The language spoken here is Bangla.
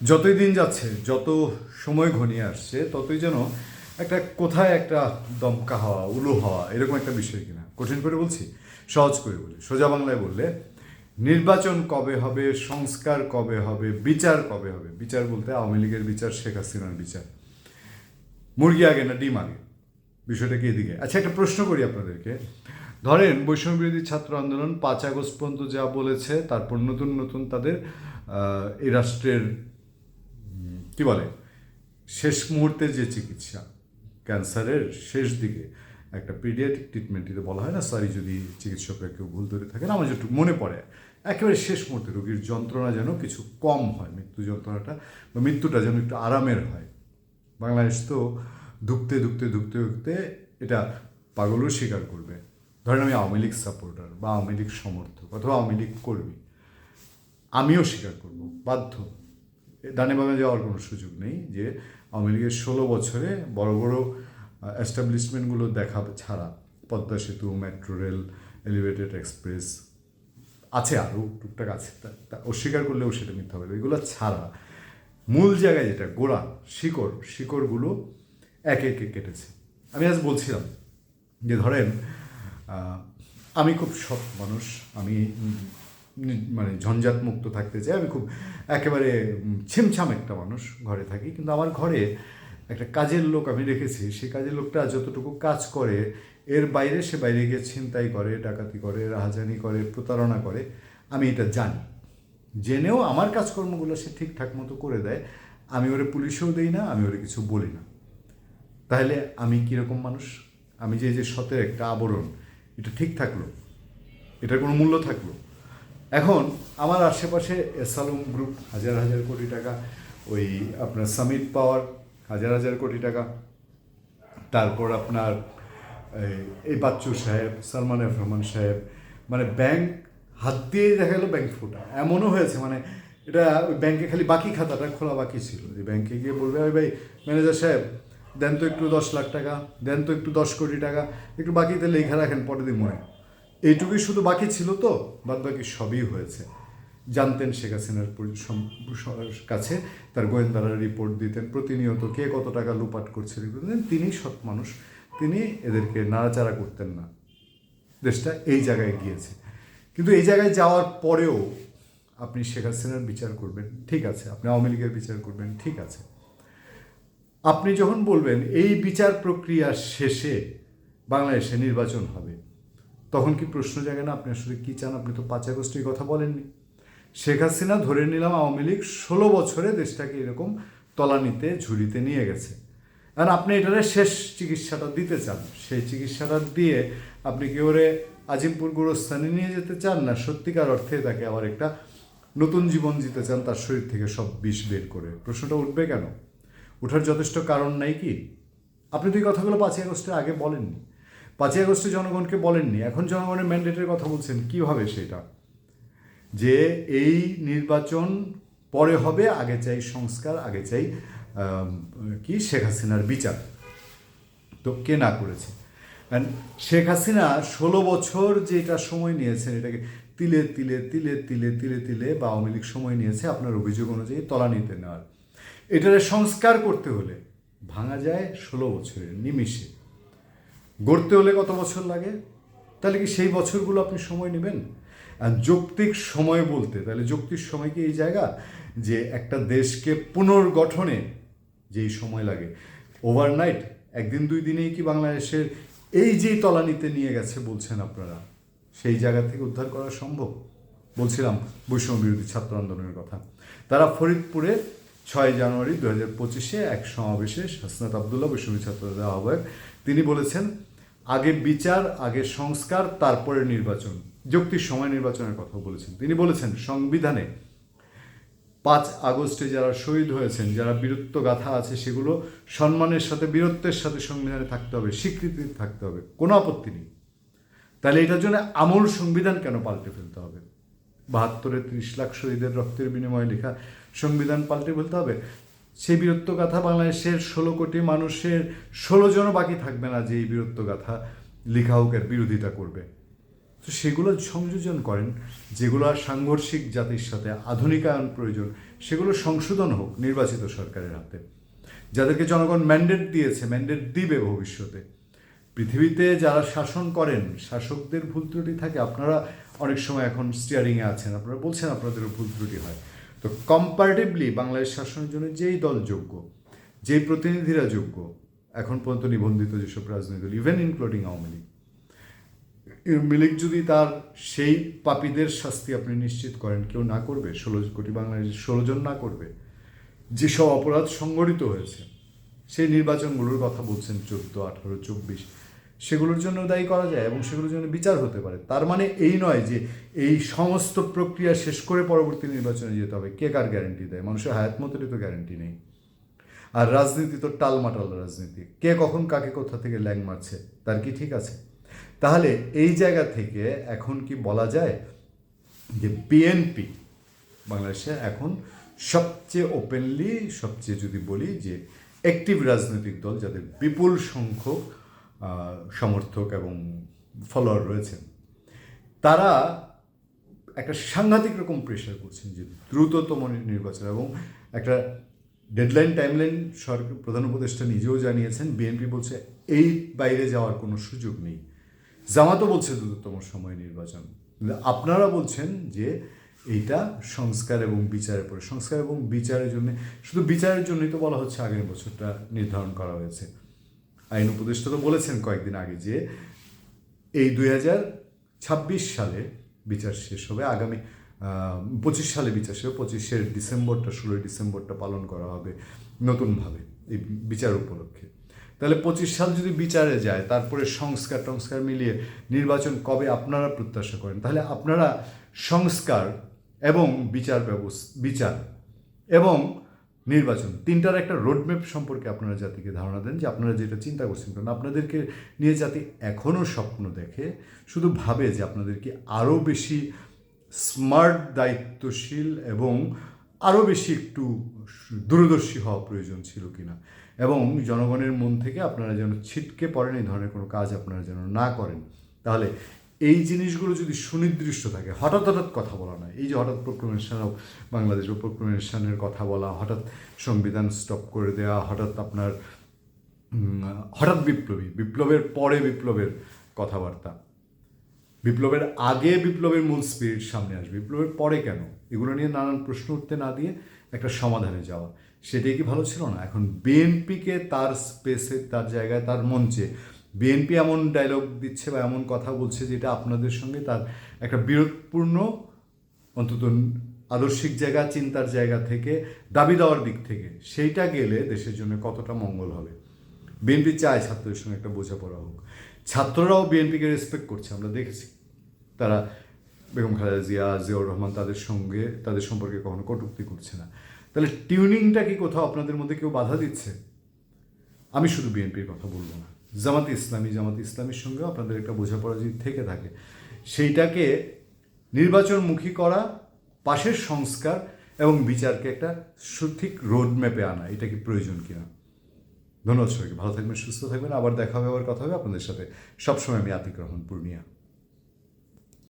যতই দিন যাচ্ছে, যত সময় ঘনিয়ে আসছে, ততই যেন একটা কোথায় একটা দমকা হওয়া, উলু হওয়া, এরকম একটা বিষয় কিনা। কঠিন করে বলছি, সহজ করে বলি, সোজা বাংলায় বললে, নির্বাচন কবে হবে, সংস্কার কবে হবে, বিচার কবে হবে। বিচার বলতে আওয়ামী লীগের বিচার, শেখ হাসিনার বিচার। মুরগি আগে না ডিম আগে, বিষয়টা কি এদিকে? আচ্ছা, একটা প্রশ্ন করি আপনাদেরকে। ধরেন বৈষম্য বিরোধী ছাত্র আন্দোলন 5 আগস্ট পর্যন্ত যা বলেছে, তারপর নতুন নতুন তাদের এই রাষ্ট্রের কি বলে, শেষ মুহূর্তে যে চিকিৎসা, ক্যান্সারের শেষ দিকে একটা পিডিয়াট্রিক ট্রিটমেন্ট, এটা বলা হয় না, সরি যদি চিকিৎসকরা কেউ ভুল ধরে থাকেন, আমার যেটুকু মনে পড়ে, একেবারে শেষ মুহূর্তে রোগীর যন্ত্রণা যেন কিছু কম হয়, মৃত্যু যন্ত্রণাটা বা মৃত্যুটা যেন একটু আরামের হয়। বাংলাদেশ তো ধুকতে ধুকতে ধুকতে ধুকতে এটা পাগলও স্বীকার করবে। ধরেন আমি আওয়ামী লীগ সাপোর্টার বা আওয়ামী লীগ সমর্থক অথবা আওয়ামী লীগ কর্মী, আমিও স্বীকার করব, বাধ্য। ডানে বামে যাওয়ার কোনো সুযোগ নেই যে আওয়ামী লীগের 16 বছরে বড় বড় এস্টাবলিশমেন্টগুলো দেখা ছাড়া, পদ্মা সেতু, মেট্রো রেল, এলিভেটেড এক্সপ্রেস আছে, আরও টুকটাক আছে, তা অস্বীকার করলেও সেটা মিথ্যা হবে। এগুলো ছাড়া মূল জায়গায় যেটা গোড়া, শিকড়গুলো একে একে কেটেছে। আমি আজ বলছিলাম যে ধরেন আমি খুব সৎ মানুষ, আমি মানে ঝঞ্ঝাট মুক্ত থাকতে চাই, আমি খুব একেবারে ছিমছাম একটা মানুষ, ঘরে থাকি, কিন্তু আমার ঘরে একটা কাজের লোক আমি রেখেছি। সেই কাজের লোকটা যতটুকু কাজ করে, এর বাইরে সে বাইরে গিয়ে ছিনতাই করে, ডাকাতি করে, রাহাজানি করে, প্রতারণা করে, আমি এটা জানি। জেনেও আমার কাজকর্মগুলো সে ঠিকঠাক মতো করে দেয়, আমি ওরে পুলিশেও দিই না, আমি ওরে কিছু বলি না। তাহলে আমি কীরকম মানুষ? আমি যে সতের একটা আবরণ, এটা ঠিক থাকলো, এটার কোনো মূল্য থাকলো? এখন আমার আশেপাশে এসালুম গ্রুপ হাজার হাজার কোটি টাকা, ওই আপনার সামিট পাওয়ার হাজার হাজার কোটি টাকা, তারপর আপনার এই বাচ্চু সাহেব, সালমান এফ রহমান সাহেব, মানে ব্যাংক হাত দিয়েই দেখা গেলো ব্যাংক ফোটা, এমনও হয়েছে। মানে এটা ওই ব্যাংকে খালি বাকি খাতাটা খোলা বাকি ছিল, যে ব্যাংকে গিয়ে বলবে ওই ভাই ম্যানেজার সাহেব দেন তো একটু 10 লাখ টাকা, দেন তো একটু 10 কোটি টাকা, একটু বাকিতে লেখা রাখেন, পরে দিন মনে। এইটুকুই শুধু বাকি ছিল, তো বাদ বাকি সবই হয়েছে। জানতেন শেখ হাসিনার কাছে, তার গোয়েন্দারা রিপোর্ট দিতেন প্রতিনিয়ত, কে কত টাকা লুপাট করছে দিতেন। তিনি সৎ মানুষ, তিনি এদেরকে নাড়াচাড়া করতেন না। দেশটা এই জায়গায় গিয়েছে, কিন্তু এই জায়গায় যাওয়ার পরেও আপনি শেখ হাসিনার বিচার করবেন, ঠিক আছে, আপনি আওয়ামী লীগের বিচার করবেন, ঠিক আছে। আপনি যখন বলবেন এই বিচার প্রক্রিয়া শেষে বাংলাদেশে নির্বাচন হবে, তখন কি প্রশ্ন জাগে না আপনি আসলে কী চান? আপনি তো 5 আগস্টের কথা বলেননি। শেখ হাসিনা ধরে নিলাম আওয়ামী লীগ 16 বছরে দেশটাকে এরকম তলানিতে ঝুড়িতে নিয়ে গেছে, আর আপনি এটারে শেষ চিকিৎসাটা দিতে চান। সেই চিকিৎসাটা দিয়ে আপনি কি ওরে আজিমপুর গোরস্থানে নিয়ে যেতে চান, না সত্যিকার অর্থে তাকে আবার একটা নতুন জীবন দিতে চান, তার শরীর থেকে সব বিষ বের করে? প্রশ্নটা উঠবে কেন? ওঠার যথেষ্ট কারণ নাই কি? আপনি তো এই কথাগুলো 5 আগস্টের আগে বলেননি, 5 আগস্টে জনগণকে বলেননি, এখন জনগণের ম্যান্ডেটের কথা বলছেন। কীভাবে সেটা যে এই নির্বাচন পরে হবে, আগে চাই সংস্কার, আগে চাই কি শেখ হাসিনার বিচার? তো কে না করেছে? শেখ হাসিনা 16 বছর যেটা সময় নিয়েছেন, এটাকে তিলে তিলে তিলে তিলে তিলে তিলে বা আওয়ামী লীগ সময় নিয়েছে আপনার অভিযোগ অনুযায়ী তলানিতে নেওয়ার। এটারে সংস্কার করতে হলে ভাঙা যায় 16 বছরের নিমিষে। গড়তে হলে কত বছর লাগে? তাহলে কি সেই বছরগুলো আপনি সময় নেবেন? আর যৌক্তিক সময় বলতে, তাহলে যৌক্তিক সময় কি এই জায়গা যে একটা দেশকে পুনর্গঠনে যেই সময় লাগে, ওভারনাইট, একদিন দুই দিনেই কি বাংলাদেশের এই যেই তলানিতে নিয়ে গেছে বলছেন আপনারা, সেই জায়গা থেকে উদ্ধার করা সম্ভব? বলছিলাম বৈষম্য বিরোধী ছাত্র আন্দোলনের কথা। তারা ফরিদপুরে 6 জানুয়ারি 2025 এক সমাবেশে হাসনাত আবদুল্লাহ, বৈষম্য ছাত্রদের আহ্বায়ক, তিনি বলেছেন আগে বিচার, আগে সংস্কার, তারপরে নির্বাচন। যৌক্তিক সময় নির্বাচনের কথা বলেছেন। তিনি বলেছেন সংবিধানে 5 আগস্টে যারা শহীদ হয়েছেন, যারা বীরত্ব গাথা আছে, সেগুলো সম্মানের সাথে, বীরত্বের সাথে সংবিধানে থাকতে হবে, স্বীকৃতি থাকতে হবে, কোনো আপত্তি নেই। তাহলে এটার জন্য আমূল সংবিধান কেন পাল্টে ফেলতে হবে? 72-এ 30 লাখ শহীদের রক্তের বিনিময়ে লেখা সংবিধান পাল্টে ফেলতে হবে? সেই বীরত্ব গাথা বাংলাদেশের 16 কোটি মানুষের 16 জনও বাকি থাকবে না যে এই বীরত্ব গাথা লেখাউকের বিরোধিতা করবে। তো সেগুলো সংযোজন করেন, যেগুলো সাংঘর্ষিক জাতির সাথে আধুনিকায়ন প্রয়োজন, সেগুলো সংশোধন হোক নির্বাচিত সরকারের হাতে, যাদেরকে জনগণ ম্যান্ডেট দিয়েছে, ম্যান্ডেট দিবে ভবিষ্যতে। পৃথিবীতে যারা শাসন করেন, শাসকদের ভুল ত্রুটি থাকে। আপনারা অনেক সময় এখন স্টিয়ারিংয়ে আছেন, আপনারা বলছেন আপনাদেরও ভুল ত্রুটি হয়। তো কম্পারেটিভলি বাংলাদেশ শাসনের জন্য যেই দল যোগ্য, যেই প্রতিনিধিরা যোগ্য, এখন পর্যন্ত নিবন্ধিত যেসব রাজনৈতিক দল, ইভেন ইনক্লুডিং আওয়ামী লীগ যদি তার সেই পাপীদের শাস্তি আপনি নিশ্চিত করেন, কেউ না করবে? 16 কোটি বাংলাদেশের 16 জন না করবে? যেসব অপরাধ সংগঠিত হয়েছে, সেই নির্বাচনগুলোর কথা বলছেন 14, 18, 24, সেগুলোর জন্য দায়ী করা যায় এবং সেগুলোর জন্য বিচার হতে পারে। তার মানে এই নয় যে এই সমস্ত প্রক্রিয়া শেষ করে পরবর্তী নির্বাচনে যেতে হবে। কে কার গ্যারান্টি দেয়? মানুষের হায়াত মতেরই তো গ্যারান্টি নেই। আর রাজনীতি তো টালমাটাল রাজনীতি, কে কখন কাকে কোথা থেকে ল্যাং মারছে তার কি ঠিক আছে? তাহলে এই জায়গা থেকে এখন কি বলা যায় যে বিএনপি বাংলাদেশে এখন সবচেয়ে ওপেনলি, সবচেয়ে যদি বলি যে অ্যাক্টিভ রাজনৈতিক দল, যাদের বিপুল সংখ্যক সমর্থক এবং ফলোয়ার রয়েছেন, তারা একটা সাংঘাতিক রকম প্রেশার করছেন যে দ্রুততম নির্বাচন, এবং একটা ডেডলাইন টাইমলাইন সরকার প্রধান উপদেষ্টা নিজেও জানিয়েছেন। বিএনপি বলছে এই বাইরে যাওয়ার কোনো সুযোগ নেই। জামাতও বলছে দ্রুততম সময় নির্বাচন। আপনারা বলছেন যে এইটা সংস্কার এবং বিচারের পরে। সংস্কার এবং বিচারের জন্য, শুধু বিচারের জন্যই তো বলা হচ্ছে আগের বছরটা নির্ধারণ করা হয়েছে। আইন উপদেষ্টা তো বলেছেন কয়েকদিন আগে যে এই 2026 সালে বিচার শেষ হবে, আগামী 25 সালে বিচার শেষ হবে, 25-এর ডিসেম্বরটা, 16 ডিসেম্বরটা পালন করা হবে নতুনভাবে এই বিচার উপলক্ষে। তাহলে 25 সাল যদি বিচারে যায়, তারপরে সংস্কার টংস্কার মিলিয়ে নির্বাচন কবে আপনারা প্রত্যাশা করেন? তাহলে আপনারা সংস্কার এবং বিচার এবং নির্বাচন, তিনটার একটা রোডম্যাপ সম্পর্কে আপনারা জাতিকে ধারণা দেন যে আপনারা যেটা চিন্তা করছেন। কারণ আপনাদেরকে নিয়ে জাতি এখনও স্বপ্ন দেখে, শুধু ভাবে যে আপনাদেরকে আরও বেশি স্মার্ট, দায়িত্বশীল এবং আরও বেশি একটু দূরদর্শী হওয়া প্রয়োজন ছিল কিনা, এবং জনগণের মন থেকে আপনারা যেন ছিটকে পড়েন, এই ধরনের কোনো কাজ আপনারা যেন না করেন। তাহলে এই জিনিসগুলো যদি সুনির্দিষ্ট থাকে, হঠাৎ হঠাৎ কথা বলা নয়, এই যে হঠাৎ প্রোক্লামেশন অফ বাংলাদেশ বা প্রোক্লামেশনের কথা বলা, হঠাৎ সংবিধান স্টপ করে দেওয়া, হঠাৎ বিপ্লবের পরে বিপ্লবের কথাবার্তা, বিপ্লবের আগে বিপ্লবের মূল স্পিরিট সামনে আসবে, বিপ্লবের পরে কেন? এগুলো নিয়ে নানান প্রশ্ন উঠতে না দিয়ে একটা সমাধানে যাওয়া, সেটাই কি ভালো ছিল না? এখন বিএনপিকে তার স্পেসে, তার জায়গায়, তার মঞ্চে বিএনপি এমন ডায়লগ দিচ্ছে বা এমন কথা বলছে যেটা আপনাদের সঙ্গে তার একটা বিরোধপূর্ণ, অন্তত আদর্শিক জায়গা, চিন্তার জায়গা থেকে, দাবি দেওয়ার দিক থেকে, সেইটা গেলে দেশের জন্য কতটা মঙ্গল হবে। বিএনপি চায় ছাত্রদের সঙ্গে একটা বোঝাপড়া হোক, ছাত্ররাও বিএনপিকে রেসপেক্ট করছে, আমরা দেখেছি। তারা বেগম খালেদা জিয়া, জিয়াউর রহমান, তাদের সম্পর্কে কখনো কটূক্তি করছে না। তাহলে টিউনিংটা কি কোথাও আপনাদের মধ্যে কেউ বাধা দিচ্ছে? আমি শুধু বিএনপির কথা বলবো না, জামাত ইসলামীর সঙ্গেও আপনাদের একটা বোঝাপড়া যদি থেকে থাকে, সেইটাকে নির্বাচনমুখী করা, পাশের সংস্কার এবং বিচারকে একটা সঠিক রোডম্যাপে আনা, এটা কি প্রয়োজন কিনা? ধন্যবাদ সবাইকে, ভালো থাকবেন, সুস্থ থাকবেন। আবার দেখা হবে, আবার কথা হবে আপনাদের সাথে। সবসময় আমি আতিক রহমান, পূর্ণিয়া।